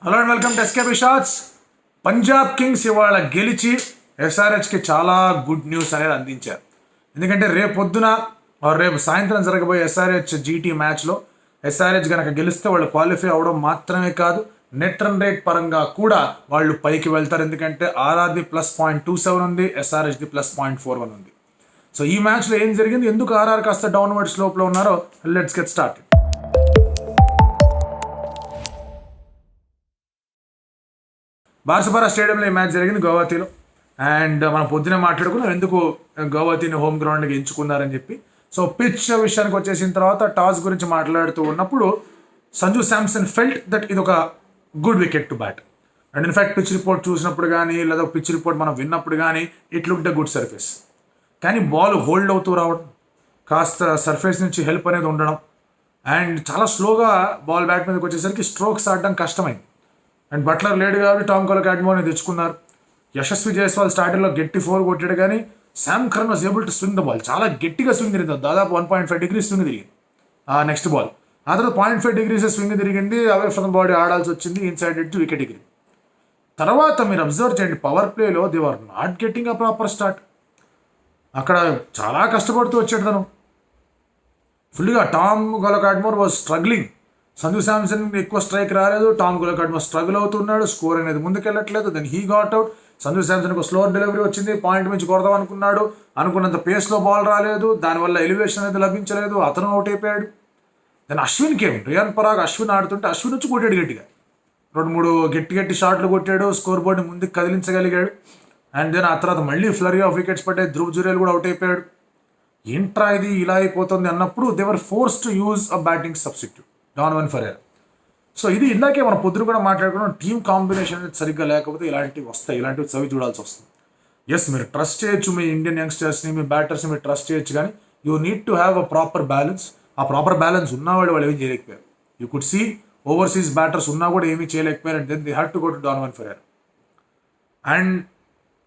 Hello and welcome to SKP shots. Punjab Kings ఇవాళ గెలిచి ఎస్ఆర్హెచ్కి చాలా గుడ్ న్యూస్ అనేది అందించారు. ఎందుకంటే రేపు సాయంత్రం జరగబోయే ఎస్ఆర్హెచ్ జీటీ మ్యాచ్లో ఎస్ఆర్హెచ్ కనుక గెలిస్తే వాళ్ళు క్వాలిఫై అవ్వడం మాత్రమే కాదు, నెట్ రన్ రేట్ పరంగా కూడా వాళ్ళు పైకి వెళ్తారు. ఎందుకంటే ఆర్ఆర్ది +0.27 ఉంది, ఎస్ఆర్హెచ్ది +0.41 ఉంది. సో ఈ మ్యాచ్లో ఏం జరిగింది, ఎందుకు ఆర్ఆర్ కాస్త డౌన్వర్డ్ స్లోప్లో ఉన్నారో లెట్స్ గెట్ స్టార్ట్. బార్సబారా స్టేడియంలో ఈ మ్యాచ్ జరిగింది గౌహతిలో. అండ్ మనం పొద్దునే మాట్లాడుకున్నాం ఎందుకు గౌహతిని హోమ్ గ్రౌండ్కి ఎంచుకున్నారని చెప్పి. సో పిచ్ విషయానికి వచ్చేసిన తర్వాత టాస్ గురించి మాట్లాడుతూ ఉన్నప్పుడు సంజు శాంసన్ ఫెల్ట్ దట్ ఇది ఒక good wicket to bat. And in fact pitch report చూసినప్పుడు కానీ లేదా పిచ్ రిపోర్ట్ మనం విన్నప్పుడు కానీ it looked a good surface. కానీ బాల్ హోల్డ్ అవుతూ రావడం, కాస్త సర్ఫేస్ నుంచి హెల్ప్ అనేది ఉండడం, అండ్ చాలా స్లోగా బాల్ బ్యాట్ మీదకి వచ్చేసరికి స్ట్రోక్స్ ఆడడం కష్టమైంది. అండ్ బట్లర్ లేడు కాబట్టి టామ్ కాట్మోర్ని తెచ్చుకున్నారు. యశస్వి జైస్వాల్ స్టార్టింగ్లో గట్టి 4 కొట్టాడు, కానీ Sam Curran was able to swing the ball. చాలా గట్టిగా స్వింగ్ తిరిగింది, దాదాపు 1.5 degrees స్వింగ్ తిరిగింది ఆ నెక్స్ట్ బాల్. ఆ తర్వాత 0.5 degrees స్వింగ్ తిరిగింది, అవే ఫ్రమ్ బాడీ ఆడాల్సి వచ్చింది, ఇన్సైడ్ ఎడ్జ్ వికెట్ ఎగిరింది. తర్వాత మీరు అబ్జర్వ్ చేయండి, పవర్ ప్లేలో they are not getting a proper start. అక్కడ చాలా కష్టపడుతూ వచ్చాడు తను ఫుల్గా. Tom Cadmore was struggling. Sanju Samson ఎక్కువ స్ట్రైక్ రాలేదు, టామ్ కాట్మోర్ స్ట్రగుల్ అవుతున్నాడు, స్కోర్ అనేది ముందుకెళ్ళట్లేదు. Then he got out. Sanju Samson ఒక స్లోర్ డెలివరీ వచ్చింది, పాయింట్ నుంచి కొడదాం అనుకున్నాడు, అనుకున్నంత పేస్లో బాల్ రాలేదు, దానివల్ల ఎలివేషన్ అనేది లభించలేదు, అతను అవుట్ అయిపోయాడు. దెన్ అశ్విన్ కేమ్, రియాన్ పరాగ్ అశ్విన్ ఆడుతుంటే అశ్విన్ వచ్చి కొట్టాడు గట్టిగా, 2-3 గట్టి షాట్లు కొట్టాడు, స్కోర్ బోర్డ్ని ముందుకు కదిలించగలిగాడు. అండ్ దెన్ ఆ తర్వాత మళ్ళీ ఫ్లరీ ఆఫ్ వికెట్స్ పట్టాయి, ధ్రువ్ జురేల్ కూడా అవుట్ అయిపోయాడు. ఏంట్రా ఇది ఇలా అయిపోతుంది అన్నప్పుడు they were forced to use a batting substitute, Donovan Ferreira. So ఇది ఇందాకే మనం పొద్దున కూడా మాట్లాడుకున్నాం, టీమ్ కాంబినేషన్ అనేది సరిగ్గా లేకపోతే ఇలాంటివి వస్తాయి, ఇలాంటివి చవి చూడాల్సి వస్తుంది. ఎస్, మీరు ట్రస్ట్ చేయొచ్చు మీ ఇండియన్ యంగ్స్టర్స్ని, మీ బ్యాటర్స్ని మీరు ట్రస్ట్ చేయొచ్చు, కానీ you need to have a proper balance. ఆ ప్రాపర్ బ్యాలెన్స్ ఉన్నవాళ్ళు వాళ్ళు ఏమీ చేయలేకపోయారు. You could see overseas batters ఉన్నా కూడా ఏమీ చేయలేకపోయారు. And then they had to go to Donovan Ferreira. And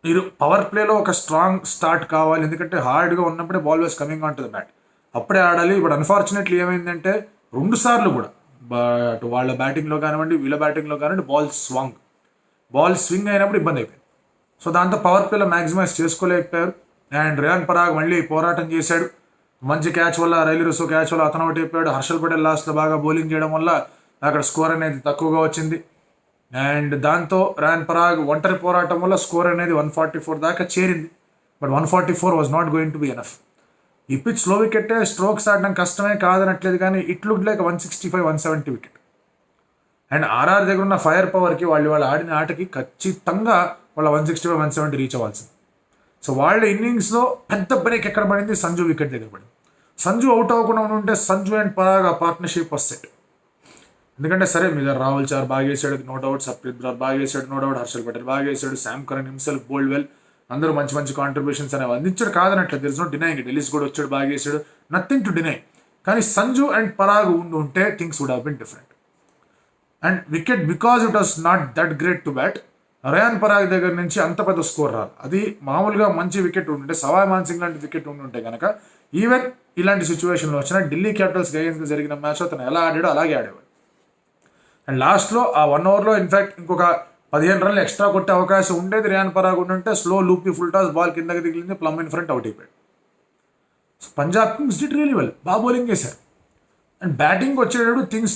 మీరు పవర్ ప్లేలో ఒక స్ట్రాంగ్ స్టార్ట్ కావాలి, ఎందుకంటే హార్డ్గా ఉన్నప్పుడే ball was coming on to the bat, అప్పుడే ఆడాలి. ఇప్పుడు అన్ఫార్చునేట్లీ ఏమైందంటే 2 సార్లు కూడా అటు వాళ్ళ బ్యాటింగ్లో కానివ్వండి వీళ్ళ బ్యాటింగ్లో కానివ్వండి బాల్ స్వింగ్ అయినప్పుడు ఇబ్బంది అయిపోయింది. సో దాంతో పవర్ ప్లేలో మ్యాక్సిమైజ్ చేసుకోలేకపోయారు. అండ్ రియాన్ పరాగ్ మళ్ళీ పోరాటం చేశాడు, మంచి క్యాచ్ వల్ల, రైలీ రుసో క్యాచ్ వల్ల అతను అవుట్ అయిపోయాడు. హర్షల్ పటేల్ లాస్ట్లో బాగా బౌలింగ్ చేయడం వల్ల అక్కడ స్కోర్ అనేది తక్కువగా వచ్చింది. అండ్ దాంతో రియాన్ పరాగ్ ఒంటరి పోరాటం వల్ల స్కోర్ అనేది 144 దాకా చేరింది. But 144 was not going to be enough. ఈ పిచ్ స్లో వికెట్టే, స్ట్రోక్స్ ఆడడం కష్టమే కాదనట్లేదు, కానీ it look like 165-170 wicket. And RR దగ్గర ఉన్న ఫైర్ పవర్కి వాళ్ళు ఆడిన ఆటకి ఖచ్చితంగా వాళ్ళ 165-170 రీచ్ అవ్వాల్సింది. సో వాళ్ళ ఇన్నింగ్స్లో పెద్ద బ్రేక్ ఎక్కడ పడింది, సంజు వికెట్ దగ్గర పడింది. సంజు అవుట్ అవ్వకుండా ఉంటే సంజు అండ్ పరాగ్ ఆ పార్ట్నర్షిప్ వస్తాయి. ఎందుకంటే సరే మీ దగ్గర రాహుల్ చార్ బాగా వేసాడు, నో డౌట్, సప్రీత్ బ్రార్ బాగా వేసాడు, నో డౌట్, హర్షల్ పటేల్ బాగా వేసాడు, Sam Curran himself bowled well, అందరూ మంచి కాంట్రిబ్యూషన్స్ అనేవి అందించాడు, కాదనట్లేదు, there is no denying it. Ellis కూడా వచ్చాడు, బాగా వేసాడు, నథింగ్ టు డినై. కానీ సంజు అండ్ పరాగ్ ఉంటే things would have been different. And wicket because it was not that great to bat, Riyan Parag దగ్గర నుంచి అంత పెద్ద స్కోర్ రాదు. అది మామూలుగా మంచి వికెట్ ఉంటుంటే, సవాయ్ మాన్సింగ్ లాంటి వికెట్ ఉంటుంటే కనుక ఈవెన్ ఇలాంటి సిచ్యువేషన్లో వచ్చిన ఢిల్లీ క్యాపిటల్స్ అగైన్స్ట్గా జరిగిన మ్యాచ్లో అతను ఎలా ఆడాడో అలాగే ఆడేవాడు. అండ్ లాస్ట్లో ఆ 1 ఓవర్లో ఇన్ఫ్యాక్ట్ ఇంకొక 15 రన్లు ఎక్స్ట్రా కొట్టే అవకాశం ఉండేది. రియాన్ పరాగ్ ఉంటే స్లో లూప్కి ఫుల్ టాస్ బాల్ కిందకి దిగిలింది, ప్లమ్ ఇన్ ఫ్రంట్ అవుట్ అయిపోయాడు. So Punjab Kings did really well, బాగా బౌలింగ్ చేశారు. అండ్ బ్యాటింగ్ వచ్చేటప్పుడు థింగ్స్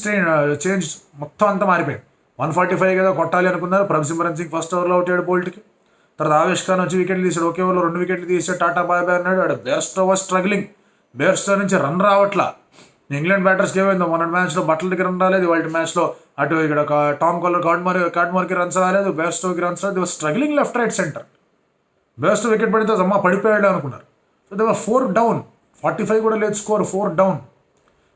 చేంజ్, మొత్తం అంతా మారిపోయింది. 145 కదా కొట్టాలి అనుకున్నారు, ప్రభసిమరన్ సింగ్ ఫస్ట్ ఓవర్లో అవుట్ అయ్యాడు బోల్ట్కి. తర్వాత ఆవేష్ ఖాన్ వచ్చి వికెట్లు తీసాడు, ఒకే ఓవర్లో 2 వికెట్లు తీసాడు, టాటా బాయ్ బాయ్ అన్నాడు. ఆడ బేర్స్టో వాజ్ స్ట్రగ్లింగ్, బేర్స్టో నుంచి రన్ రావట్లా. ఇంగ్లాండ్ బ్యాటర్స్కి ఏమైందో, మొన్నటి మ్యాచ్లో బట్లర్కి రన్ రాలేదు, వాళ్ళ మ్యాచ్లో అటు ఇక్కడ టామ్ కాట్మోర్కి రన్స్ రాలేదు, బేర్స్టోకి రన్స్ రాలేదు. Struggling left right centre. Bairstow wicket పడితే అమ్మ పడిపోయాడు అనుకున్నారు. సో దే వర్ 4 డౌన్, 45 కూడా లేదు స్కోర్, 4 డౌన్.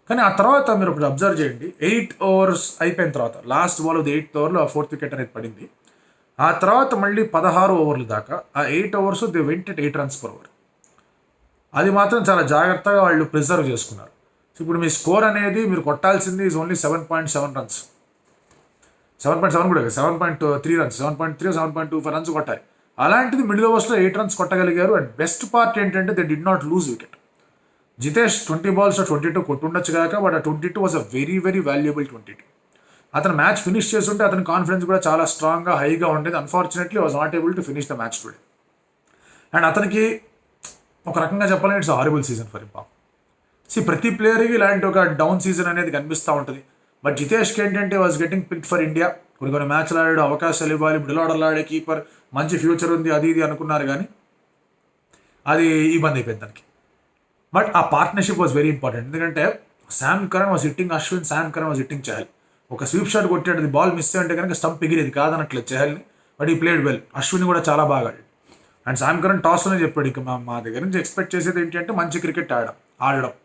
కానీ ఆ తర్వాత మీరు ఇప్పుడు అబ్జర్వ్ చేయండి, 8 ఓవర్స్ అయిపోయిన తర్వాత లాస్ట్ బాల్ 8th ఓవర్లో 4th వికెట్ అనేది పడింది. ఆ తర్వాత మళ్ళీ 16 ఓవర్లు దాకా ఆ 8 overs they went at 8 runs per over. అది మాత్రం చాలా జాగ్రత్తగా వాళ్ళు ప్రిజర్వ్ చేసుకున్నారు. సో ఇప్పుడు మీ స్కోర్ అనేది మీరు కొట్టాల్సింది ఈజ్ ఓన్లీ 7.7 runs, 7.7 కూడా 7.3 runs, 7.3 7.25 runs కొట్టాలి. అలాంటిది మిడిల్ ఓవర్స్లో 8 runs కొట్టగలిగారు. అండ్ బెస్ట్ పార్ట్ ఏంటంటే they did not lose wicket. Jitesh 20 balls 22 కొట్టుండొచ్చు కాక, బట్ ఆ 22 వాజ్ అ వెరీ వాల్యుయబుల్ 22. అతను మ్యాచ్ ఫినిష్ చేస్తుంటే అతని కాన్ఫిడెన్స్ కూడా చాలా స్ట్రాంగ్గా హైగా ఉండేది. Unfortunately was not able to finish the match today. And అతనికి ఒక రకంగా చెప్పాలంటే ఇట్స్ హారిబుల్ సీజన్ ఫర్ ఇంపామ్. ప్రతి ప్లేయర్కి ఇలాంటి ఒక డౌన్ సీజన్ అనేది కనిపిస్తూ ఉంటుంది. బట్ జితేష్కి ఏంటంటే was getting picked for India. కొన్ని మ్యాచ్లు ఆడాడు, అవకాశాలు ఇవ్వాలి, మిడిల్ ఆర్డర్లో ఆడే కీపర్, మంచి ఫ్యూచర్ ఉంది, అది ఇది అనుకున్నారు కానీ అది ఇబ్బంది అయిపోయింది దానికి. బట్ ఆ పార్ట్నర్షిప్ వాజ్ వెరీ ఇంపార్టెంట్. ఎందుకంటే Sam Curran was hitting Ashwin, Sam Curran was hitting Chahal. ఒక స్వీప్ షాట్ కొట్టాడు, అది బాల్ మిస్ అంటే కనుక స్టంప్ ఎగిరేది కాదనట్లేదు చహల్ని. బట్ ఈ ప్లేడ్ వెల్. అశ్విన్ కూడా చాలా బాగా ఆడాడు. అండ్ శామ్ కరణ్ టాస్లోనే చెప్పాడు, ఇక మా దగ్గర నుంచి ఎక్స్పెక్ట్ చేసేది ఏంటంటే మంచి క్రికెట్ ఆడడం.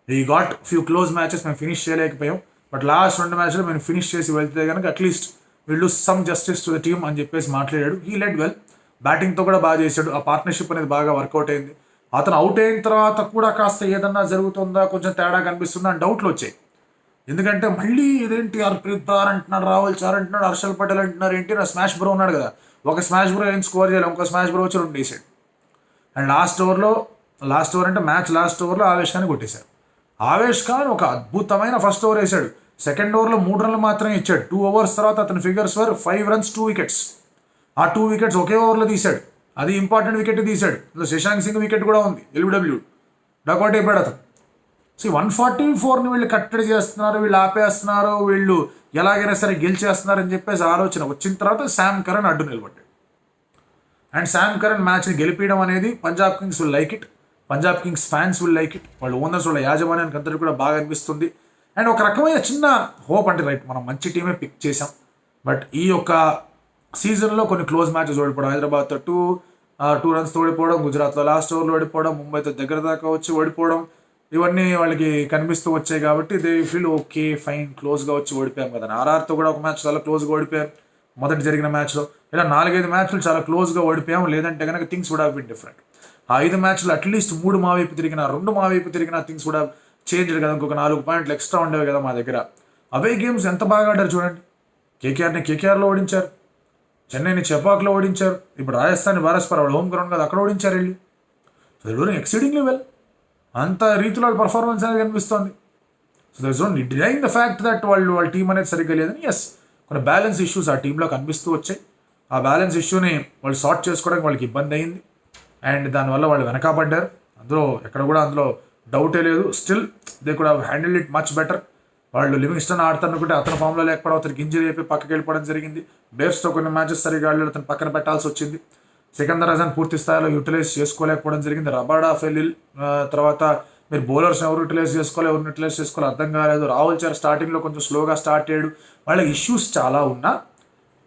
ఈ గాట్ ఫ్యూ క్లోజ్ మ్యాచెస్ మేము ఫినిష్ చేయలేకపోయాం, బట్ లాస్ట్ 2 మ్యాచ్లో మేము ఫినిష్ చేసి వెళ్తే కనుక at least will do some justice to the team అని చెప్పేసి మాట్లాడాడు. He lead well. బ్యాటింగ్తో కూడా బాగా చేశాడు. ఆ పార్ట్నర్షిప్ అనేది బాగా వర్కౌట్ అయింది. అతను అవుట్ అయిన తర్వాత కూడా కాస్త ఏదన్నా జరుగుతుందా, కొంచెం తేడా కనిపిస్తుందా అని డౌట్లు వచ్చాయి. ఎందుకంటే మళ్ళీ ఇదేంటి హర్ప్రీత్ బ్రార్ అంటున్నాడు, రాహుల్ చార్ అంటున్నాడు, హర్షల్ పటేల్ అంటున్నారు, ఏంటి నా స్మాష్ బ్రో ఉన్నాడు కదా, ఒక స్మాష్ బ్రో ఏం స్కోర్ చేయాలి, ఇంకో స్మాష్ బ్రో వచ్చి 2 వేసాడు. అండ్ లాస్ట్ ఓవర్ అంటే మ్యాచ్ లాస్ట్ ఓవర్లో ఆవేష్ ఖాన్ కొట్టేశారు. ఆవేష్ ఖాన్ ఒక అద్భుతమైన ఫస్ట్ ఓవర్ వేశాడు. సెకండ్ ఓవర్లో 3 రన్లు మాత్రమే ఇచ్చాడు. 2 ఓవర్స్ తర్వాత అతని ఫిగర్స్ వర్ 5 runs 2 wickets. ఆ 2 wickets ఒకే ఓవర్లో తీశాడు. అది ఇంపార్టెంట్ వికెట్ తీశాడు. శశాంక్ సింగ్ వికెట్ కూడా ఉంది, ఎల్బిడబ్ల్యూ డకౌట్ అయిపోయాడు అతను. 144ని వీళ్ళు కట్టడి చేస్తున్నారు, వీళ్ళు ఆపేస్తున్నారు, వీళ్ళు ఎలాగైనా సరే గెలిచేస్తున్నారు అని చెప్పేసి ఆలోచన వచ్చిన తర్వాత శామ్ కరణ్ అడ్డు నిలబడ్డాడు. అండ్ శామ్ కరణ్ మ్యాచ్ని గెలిపించడం అనేది Punjab Kings will like it, Punjab Kings fans will like it, వాళ్ళ ఓనర్స్ వాళ్ళ యాజమాన్యానికి అందరికీ కూడా బాగా అనిపిస్తుంది. అండ్ ఒక రకమైన చిన్న హోప్ అంటే రైట్ మనం మంచి టీమే పిక్ చేసాం, బట్ ఈ యొక్క సీజన్లో కొన్ని క్లోజ్ మ్యాచెస్ ఓడిపోవడం, హైదరాబాద్తో 2 runs ఓడిపోవడం, గుజరాత్లో లాస్ట్ ఓవర్లో ఓడిపోవడం, ముంబైతో దగ్గర దాకా వచ్చి ఓడిపోవడం, ఇవన్నీ వాళ్ళకి కనిపిస్తూ వచ్చాయి. కాబట్టి దే ఫీల్ ఓకే ఫైన్, క్లోజ్గా వచ్చి ఓడిపోయాం కదా. ఆర్ఆర్తో కూడా ఒక మ్యాచ్ చాలా క్లోజ్గా ఓడిపోయాం మొదటి జరిగిన మ్యాచ్లో. ఇలా 4-5 మ్యాచ్లు చాలా క్లోజ్గా ఓడిపోయాం. లేదంటే కనుక things would have been different. ఆ 5 మ్యాచ్లు అట్లీస్ట్ 3 మా వైపు తిరిగినా, 2 మా వైపు తిరిగినా థింగ్స్ వుడ్ హావ్ చేంజ్డ్ కదా. ఇంకొక 4 పాయింట్లు ఎక్స్ట్రా ఉండేవి కదా మా దగ్గర. అవే గేమ్స్ ఎంత బాగా ఆడారు చూడండి. కేకేఆర్లో ఓడించారు, చెన్నైని చెపాక్లో ఓడించారు, ఇప్పుడు రాజస్థాన్ వారస్పర్ వాళ్ళు హోమ్ గ్రౌండ్ కదా అక్కడ ఓడించారు వెళ్ళి. So they doing exceedingly well. అంత రీతిలో వాళ్ళ పర్ఫార్మెన్స్ అనేది కనిపిస్తుంది. So there is only denying the fact that వాళ్ళ టీం అనేది సరిగ్గా లేదని. ఎస్, కొన్ని బ్యాలెన్స్ ఇష్యూస్ ఆ టీంలో కనిపిస్తూ వచ్చాయి. ఆ బ్యాలెన్స్ ఇష్యూని వాళ్ళు సార్ట్ చేసుకోవడానికి వాళ్ళకి ఇబ్బంది అయింది. అండ్ దానివల్ల వాళ్ళు వెనకబడ్డారు. అందులో డౌటే లేదు. Still they could have handle it much better. వాళ్ళు లివింగ్స్టన్ ఆడుతున్నకుంటే అతని ఫామ్లో లేకపోవడం, అతనికి ఇంజరీ అయిపోయి పక్కకి వెళ్ళిపోవడం జరిగింది. బేర్స్తో కొన్ని మ్యాచెస్ సరిగా ఆడలేదు, అతను పక్కన పెట్టాల్సి వచ్చింది. సికందర్ అజాన్ పూర్తి స్థాయిలో యూటిలైజ్ చేసుకోలేకపోవడం జరిగింది. రబాడా ఫెలిల్ తర్వాత మీరు బౌలర్స్ ఎవరు యూటిలైజ్ చేసుకోవాలి అర్థం కాలేదు. రాహుల్ చార్ స్టార్టింగ్లో కొంచెం స్లోగా స్టార్ట్ అయ్యాడు. వాళ్ళకి ఇష్యూస్ చాలా ఉన్నా,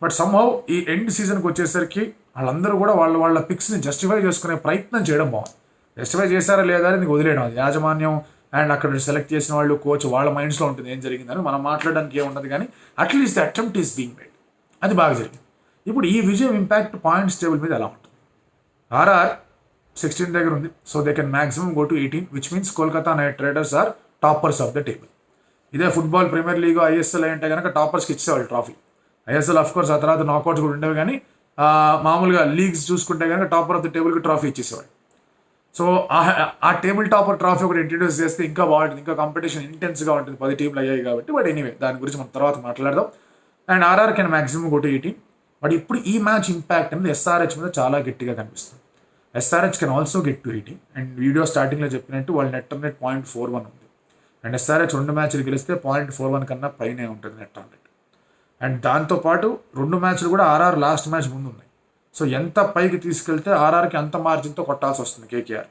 బట్ సమ్హౌ ఈ ఎండ్ సీజన్కి వచ్చేసరికి వాళ్ళందరూ కూడా వాళ్ళ పిక్స్ని జస్టిఫై చేసుకునే ప్రయత్నం చేయడం బాగుంది. జస్టిఫై చేశారా లేదా అని వదిలేయడం, అది యాజమాన్యం అండ్ అక్కడ సెలెక్ట్ చేసిన వాళ్ళు కోచ్ వాళ్ళ మైండ్స్లో ఉంటుంది ఏం జరిగిందని. మనం మాట్లాడడానికి ఏముండదు, కానీ at least the attempt is being made, అది బాగా జరిగింది. ఇప్పుడు ఈ విజయం ఇంపాక్ట్ పాయింట్స్ టేబుల్ మీద ఎలా ఉంటుంది? ఆర్ఆర్ 16 దగ్గర ఉంది, so they can maximum go to 18, which means Kolkata Knight Riders are toppers of the table. ఇదే ఫుట్బాల్ ప్రీమియర్ లీగ్ ఐఎస్ఎల్ అంటే కనుక టాపర్స్కి ఇచ్చేవాళ్ళు ట్రాఫీ. ఐఎస్ఎల్ ఆఫ్ కోర్స్ ఆ తర్వాత నాకౌట్స్ కూడా ఉండేవి, కానీ మామూలుగా లీగ్స్ చూసుకుంటే కనుక టాపర్ ఆఫ్ ద టేబుల్కి ట్రాఫీ ఇచ్చేసేవాళ్ళు. సో ఆ టేబుల్ టాపర్ ట్రాఫీ ఒకటి ఇంట్రడ్యూస్ చేస్తే ఇంకా బాగుంటుంది, ఇంకా కాంపిటీషన్ ఇంటెన్స్గా ఉంటుంది. 10 టీంలు అయ్యాయి కాబట్టి. బట్ ఎనీవే దాని గురించి మనం తర్వాత మాట్లాడదాం. And RR can maximum go to 18. But ఇప్పుడు ఈ మ్యాచ్ ఇంపాక్ట్ అనేది ఎస్ఆర్హెచ్ మీద చాలా గట్టిగా కనిపిస్తుంది. SRH can also get to 18. And video స్టార్టింగ్లో చెప్పినట్టు వాళ్ళ నెట్ రన్ రేట్ 0.41 ఉంది. అండ్ ఎస్ఆర్హెచ్ 2 మ్యాచ్లు గెలిస్తే 0.41 కన్నా పైనే ఉంటుంది నెట్ రన్ రేట్. అండ్ దాంతోపాటు 2 మ్యాచ్లు కూడా ఆర్ఆర్ లాస్ట్ మ్యాచ్ ముందు ఉన్నాయి. సో ఎంత పైకి తీసుకెళ్తే ఆర్ఆర్కి అంత మార్జిన్తో కొట్టాల్సి వస్తుంది కేకేఆర్.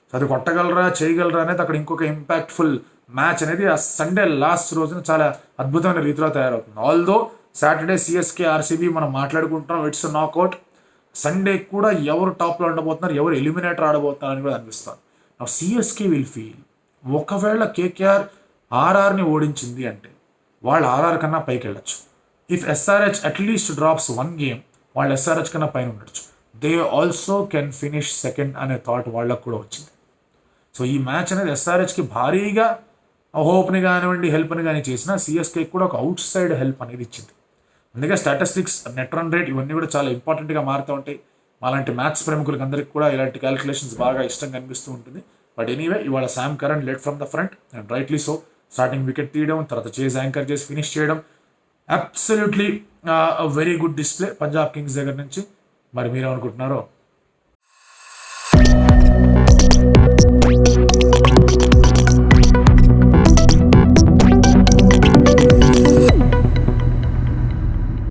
సో అది కొట్టగలరా చేయగలరా అనేది అక్కడ ఇంకొక ఇంపాక్ట్ఫుల్ మ్యాచ్ అనేది ఆ సండే లాస్ట్ రోజున చాలా అద్భుతమైన రీతిలో తయారవుతుంది. ఆల్దో సాటర్డే సిఎస్కే ఆర్సీబీ మనం మాట్లాడుకుంటున్నాం, ఇట్స్ నాకౌట్. సండే కూడా ఎవరు టాప్లో ఉండబోతున్నారు, ఎవరు ఎలిమినేటర్ ఆడబోతున్నారు అని కూడా అనిపిస్తుంది. నా సిఎస్కే విల్ ఫీల్, ఒకవేళ కేకేఆర్ ఆర్ఆర్ని ఓడించింది అంటే వాళ్ళు ఆర్ఆర్ కన్నా పైకి వెళ్ళచ్చు. If SRH at least drops 1 game, వాళ్ళు ఎస్ఆర్హెచ్ కన్నా పైన ఉండొచ్చు. They also can finish second అనే థాట్ వాళ్ళకు కూడా వచ్చింది. సో ఈ మ్యాచ్ అనేది ఎస్ఆర్హెచ్కి భారీగా హోప్ని కానివ్వండి, హెల్ప్ని కానీ చేసిన సిఎస్కే కూడా ఒక అవుట్ సైడ్ హెల్ప్ అనేది ఇచ్చింది. అందుకే స్టాటిస్టిక్స్, నెట్ రన్ రేట్ ఇవన్నీ కూడా చాలా ఇంపార్టెంట్గా మారుతూ ఉంటాయి. అలాంటి మ్యాథ్స్ ప్రముఖులకు అందరికీ కూడా ఇలాంటి క్యాలిక్యులేషన్స్ బాగా ఇష్టంగా అనిపిస్తూ ఉంటుంది. బట్ ఎనీవే ఇవాళ Sam Curran led from the front and rightly so. Starting wicket తీయడం, తర్వాత చేజ్ యాంకర్ చేసి ఫినిష్ చేయడం, absolutely very good display Punjab Kings దగ్గర నుంచి. మరి మీరేమనుకుంటున్నారో